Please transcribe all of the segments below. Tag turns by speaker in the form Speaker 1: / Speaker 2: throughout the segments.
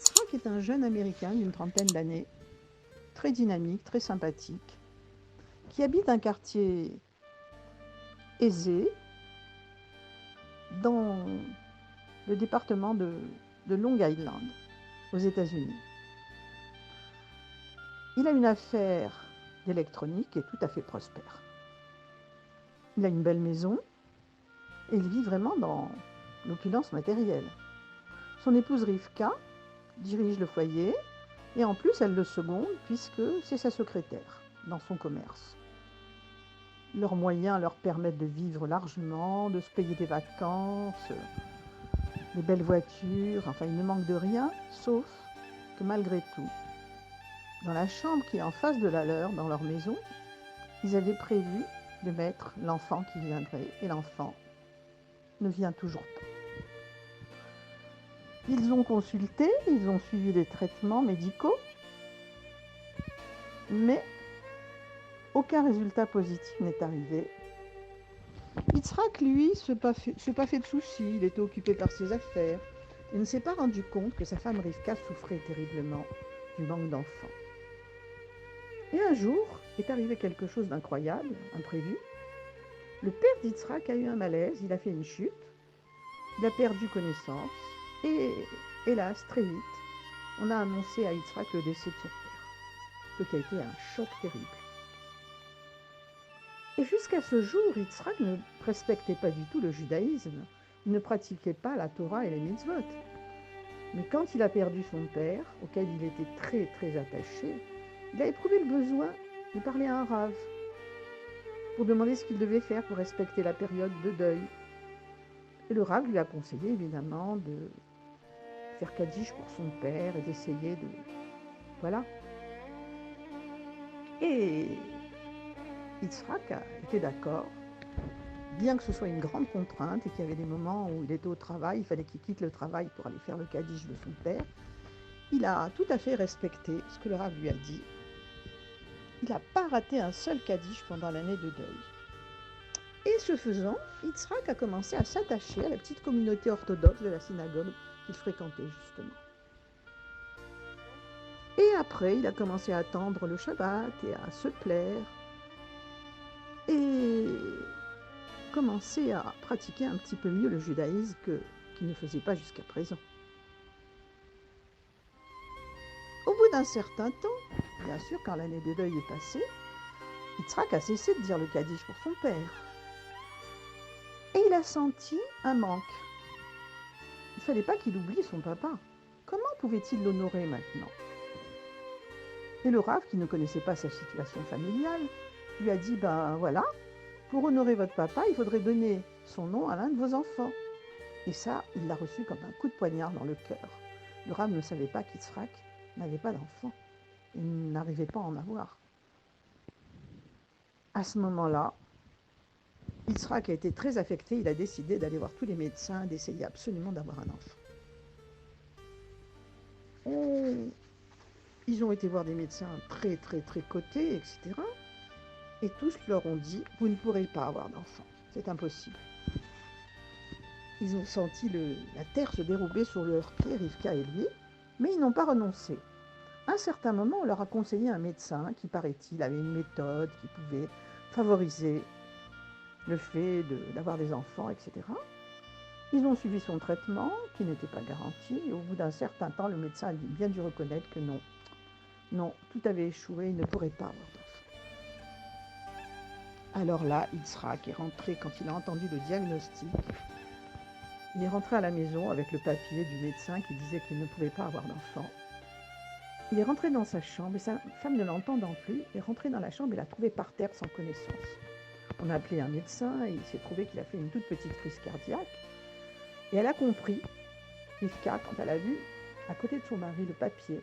Speaker 1: Yitzhak est un jeune Américain d'une trentaine d'années, très dynamique, très sympathique, qui habite un quartier aisé dans le département de Long Island, aux États-Unis. Il a une affaire d'électronique et tout à fait prospère. Il a une belle maison et il vit vraiment dans l'opulence matérielle. Son épouse Rivka dirige le foyer et en plus elle le seconde puisque c'est sa secrétaire dans son commerce. Leurs moyens leur permettent de vivre largement, de se payer des vacances, des belles voitures, enfin il ne manque de rien, sauf que malgré tout, dans la chambre qui est en face de la leur, dans leur maison, ils avaient prévu de mettre l'enfant qui viendrait et l'enfant ne vient toujours pas. Ils ont consulté, ils ont suivi des traitements médicaux, mais aucun résultat positif n'est arrivé. Yitzhak, lui, s'est pas fait de soucis, il était occupé par ses affaires. Il ne s'est pas rendu compte que sa femme Rivka souffrait terriblement du manque d'enfants. Et un jour est arrivé quelque chose d'incroyable, imprévu. Le père d'Yitzhak a eu un malaise, il a fait une chute, il a perdu connaissance et, hélas, très vite, on a annoncé à Yitzhak le décès de son père, ce qui a été un choc terrible. Et jusqu'à ce jour, Yitzhak ne respectait pas du tout le judaïsme, il ne pratiquait pas la Torah et les mitzvot. Mais quand il a perdu son père, auquel il était très très attaché, il a éprouvé le besoin de parler à un rave pour demander ce qu'il devait faire pour respecter la période de deuil. Et le rave lui a conseillé évidemment de faire kaddish pour son père et d'essayer de... Voilà. Et Yitzhak a été d'accord, bien que ce soit une grande contrainte et qu'il y avait des moments où il était au travail, il fallait qu'il quitte le travail pour aller faire le kaddish de son père, il a tout à fait respecté ce que le rave lui a dit. Il n'a pas raté un seul kaddish pendant l'année de deuil. Et ce faisant, Yitzhak a commencé à s'attacher à la petite communauté orthodoxe de la synagogue qu'il fréquentait justement. Et après, il a commencé à attendre le Shabbat et à se plaire et commencer à pratiquer un petit peu mieux le judaïsme qu'il ne faisait pas jusqu'à présent. Au bout d'un certain temps, bien sûr, quand l'année de deuil est passée, Yitzhak a cessé de dire le kaddish pour son père. Et il a senti un manque. Il ne fallait pas qu'il oublie son papa. Comment pouvait-il l'honorer maintenant? Et le rave, qui ne connaissait pas sa situation familiale, lui a dit, ben voilà, pour honorer votre papa, il faudrait donner son nom à l'un de vos enfants. Et ça, il l'a reçu comme un coup de poignard dans le cœur. Le rave ne savait pas qu'Yitzhak n'avait pas d'enfant. Il n'arrivait pas à en avoir. À ce moment-là, Yitzhak a été très affecté, il a décidé d'aller voir tous les médecins, d'essayer absolument d'avoir un enfant. Ils ont été voir des médecins très très très cotés, etc. Et tous leur ont dit, vous ne pourrez pas avoir d'enfant, c'est impossible. Ils ont senti la terre se dérober sur leurs pieds, Rivka et lui, mais ils n'ont pas renoncé. À un certain moment, on leur a conseillé un médecin qui, paraît-il, avait une méthode qui pouvait favoriser le fait d'avoir des enfants, etc. Ils ont suivi son traitement, qui n'était pas garanti, et au bout d'un certain temps, le médecin a bien dû reconnaître que non, tout avait échoué, il ne pourrait pas avoir d'enfant. Alors là, Yitzhak est rentré, quand il a entendu le diagnostic, il est rentré à la maison avec le papier du médecin qui disait qu'il ne pouvait pas avoir d'enfant. Il est rentré dans sa chambre et sa femme, ne l'entendant plus, est rentrée dans la chambre et l'a trouvé par terre sans connaissance. On a appelé un médecin et il s'est trouvé qu'il a fait une toute petite crise cardiaque. Et elle a compris, Rivka, quand elle a vu à côté de son mari le papier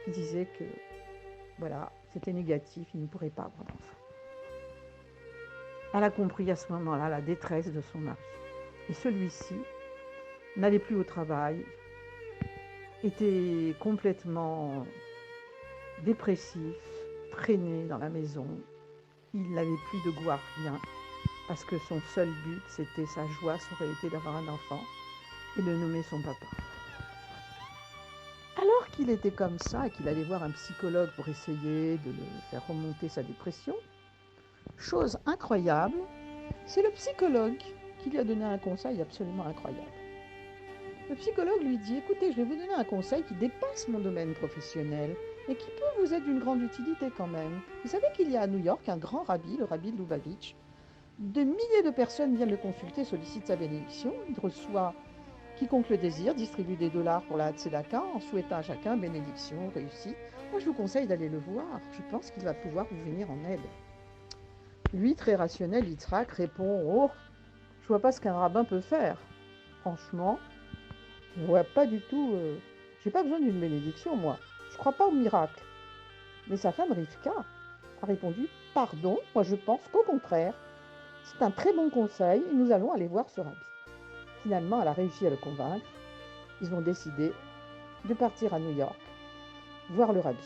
Speaker 1: qui disait que voilà, c'était négatif, il ne pourrait pas avoir d'enfant. Elle a compris à ce moment-là la détresse de son mari. Et celui-ci n'allait plus au travail, était complètement dépressif, traîné dans la maison. Il n'avait plus de goût à rien, parce que son seul but, c'était sa joie, ça aurait été d'avoir un enfant et de nommer son papa. Alors qu'il était comme ça et qu'il allait voir un psychologue pour essayer de le faire remonter sa dépression, chose incroyable, c'est le psychologue qui lui a donné un conseil absolument incroyable. Le psychologue lui dit, écoutez, je vais vous donner un conseil qui dépasse mon domaine professionnel et qui peut vous être d'une grande utilité quand même. Vous savez qu'il y a à New York un grand rabbi, le rabbi de Lubavitch. De milliers de personnes viennent le consulter, sollicitent sa bénédiction. Il reçoit quiconque le désire, distribue des dollars pour la Tzedaka en souhaitant à chacun bénédiction, réussie. Moi, je vous conseille d'aller le voir. Je pense qu'il va pouvoir vous venir en aide. Lui, très rationnel, Yitzhak répond, oh, je vois pas ce qu'un rabbin peut faire. Franchement, je vois pas du tout. J'ai pas besoin d'une bénédiction, moi. Je crois pas au miracle. Mais sa femme Rivka a répondu, pardon, moi je pense qu'au contraire, c'est un très bon conseil et nous allons aller voir ce rabbi. Finalement, elle a réussi à le convaincre. Ils ont décidé de partir à New York, voir le rabbi.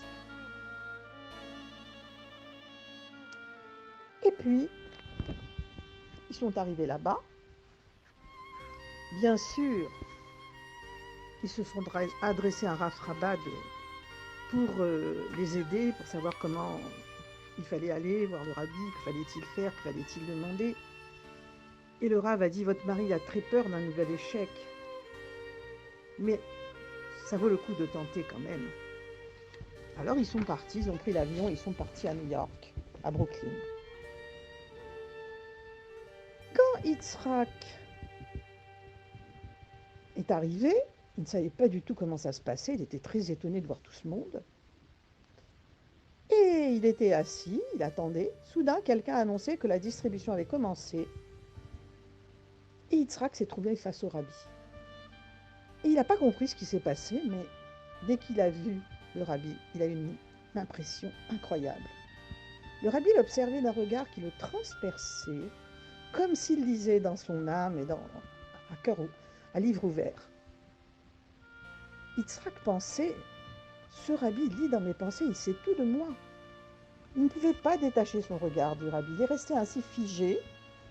Speaker 1: Et puis, ils sont arrivés là-bas. Bien sûr, ils se sont adressés à Rav Rabbad pour les aider, pour savoir comment il fallait aller voir le rabbi, que fallait-il faire, que fallait-il demander. Et le Rav a dit, votre mari a très peur d'un nouvel échec. Mais ça vaut le coup de tenter quand même. Alors ils sont partis, ils ont pris l'avion, ils sont partis à New York, à Brooklyn. Quand Yitzhak est arrivé, il ne savait pas du tout comment ça se passait, il était très étonné de voir tout ce monde. Et il était assis, il attendait. Soudain, quelqu'un a annoncé que la distribution avait commencé. Et Yitzhak s'est trouvé face au rabbi. Et il n'a pas compris ce qui s'est passé, mais dès qu'il a vu le rabbi, il a eu une impression incroyable. Le rabbi l'observait d'un regard qui le transperçait, comme s'il lisait dans son âme et à livre ouvert. Yitzhak pensait, ce rabbi lit dans mes pensées, il sait tout de moi. Il ne pouvait pas détacher son regard du rabbi, il est resté ainsi figé.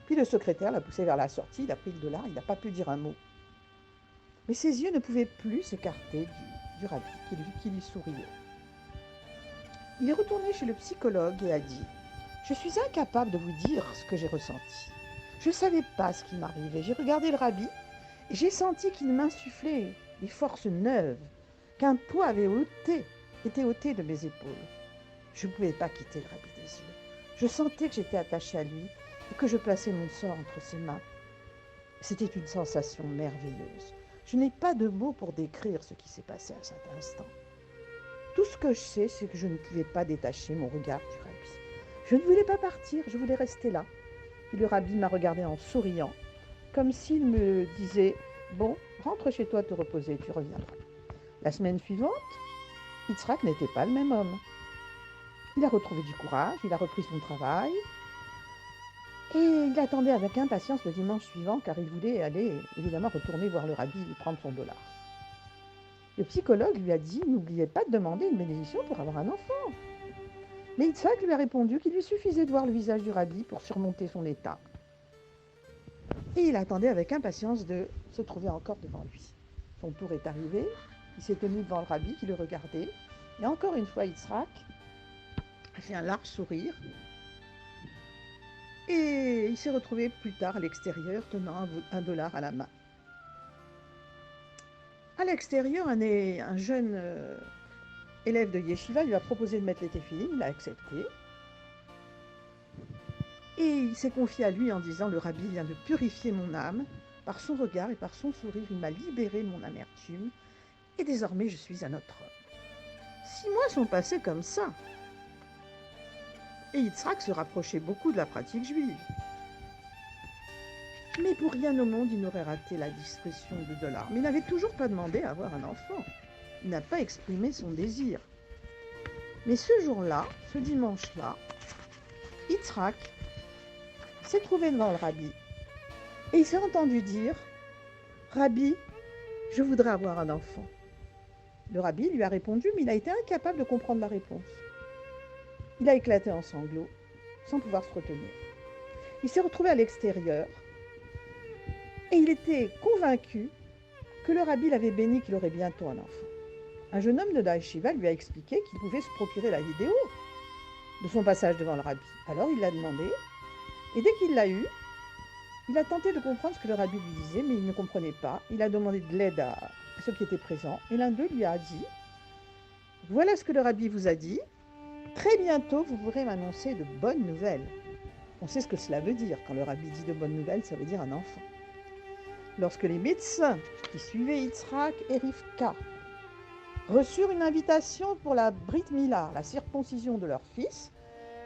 Speaker 1: Puis le secrétaire l'a poussé vers la sortie, il a pris le dollar, il n'a pas pu dire un mot. Mais ses yeux ne pouvaient plus s'écarter du rabbi qui lui souriait. Il est retourné chez le psychologue et a dit « Je suis incapable de vous dire ce que j'ai ressenti. Je ne savais pas ce qui m'arrivait. J'ai regardé le rabbi et j'ai senti qu'il m'insufflait des forces neuves, qu'un poids avait été ôté de mes épaules. Je ne pouvais pas quitter le rabbi des yeux. Je sentais que j'étais attachée à lui et que je plaçais mon sort entre ses mains. C'était une sensation merveilleuse. Je n'ai pas de mots pour décrire ce qui s'est passé à cet instant. Tout ce que je sais, c'est que je ne pouvais pas détacher mon regard du rabbi. Je ne voulais pas partir, je voulais rester là. Puis le rabbi m'a regardé en souriant, comme s'il me disait « Bon, rentre chez toi te reposer, tu reviendras. » La semaine suivante, Yitzhak n'était pas le même homme. Il a retrouvé du courage, il a repris son travail et il attendait avec impatience le dimanche suivant car il voulait aller évidemment retourner voir le rabbi et prendre son dollar. Le psychologue lui a dit « N'oubliez pas de demander une bénédiction pour avoir un enfant. » Mais Yitzhak lui a répondu qu'il lui suffisait de voir le visage du rabbi pour surmonter son état. Et il attendait avec impatience de se trouver encore devant lui. Son tour est arrivé, il s'est tenu devant le rabbi qui le regardait. Et encore une fois, Yitzhak a fait un large sourire. Et il s'est retrouvé plus tard à l'extérieur, tenant un dollar à la main. À l'extérieur, un jeune élève de yeshiva lui a proposé de mettre les téphilines, il a accepté. Et il s'est confié à lui en disant « Le rabbi vient de purifier mon âme. Par son regard et par son sourire, il m'a libéré de mon amertume. Et désormais, je suis un autre homme. » 6 mois sont passés comme ça. Et Yitzhak se rapprochait beaucoup de la pratique juive. Mais pour rien au monde, il n'aurait raté la distribution de dollars. Mais il n'avait toujours pas demandé à avoir un enfant. Il n'a pas exprimé son désir. Mais ce jour-là, ce dimanche-là, Yitzhak s'est trouvé devant le rabbi. Et il s'est entendu dire « Rabbi, je voudrais avoir un enfant. » Le rabbi lui a répondu, mais il a été incapable de comprendre la réponse. Il a éclaté en sanglots, sans pouvoir se retenir. Il s'est retrouvé à l'extérieur et il était convaincu que le rabbi l'avait béni qu'il aurait bientôt un enfant. Un jeune homme de la yeshiva lui a expliqué qu'il pouvait se procurer la vidéo de son passage devant le rabbi. Alors il l'a demandé, et dès qu'il l'a eu, il a tenté de comprendre ce que le rabbi lui disait, mais il ne comprenait pas. Il a demandé de l'aide à ceux qui étaient présents, et l'un d'eux lui a dit « Voilà ce que le rabbi vous a dit. Très bientôt, vous pourrez m'annoncer de bonnes nouvelles. » On sait ce que cela veut dire. Quand le rabbi dit de bonnes nouvelles, ça veut dire un enfant. Lorsque les médecins qui suivaient Yitzhak et Rivka reçurent une invitation pour la Brit Mila, la circoncision de leur fils,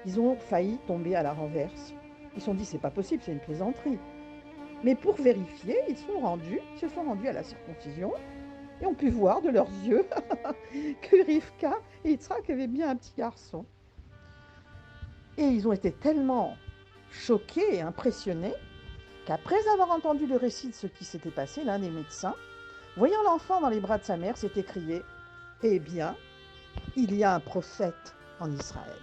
Speaker 1: ils ont failli tomber à la renverse. Ils se sont dit, c'est pas possible, c'est une plaisanterie. Mais pour vérifier, ils se sont rendus à la circoncision et ont pu voir de leurs yeux que Rivka et Yitzhak avaient bien un petit garçon. Et ils ont été tellement choqués et impressionnés qu'après avoir entendu le récit de ce qui s'était passé, l'un des médecins, voyant l'enfant dans les bras de sa mère, s'est écrié « Eh bien, il y a un prophète en Israël ».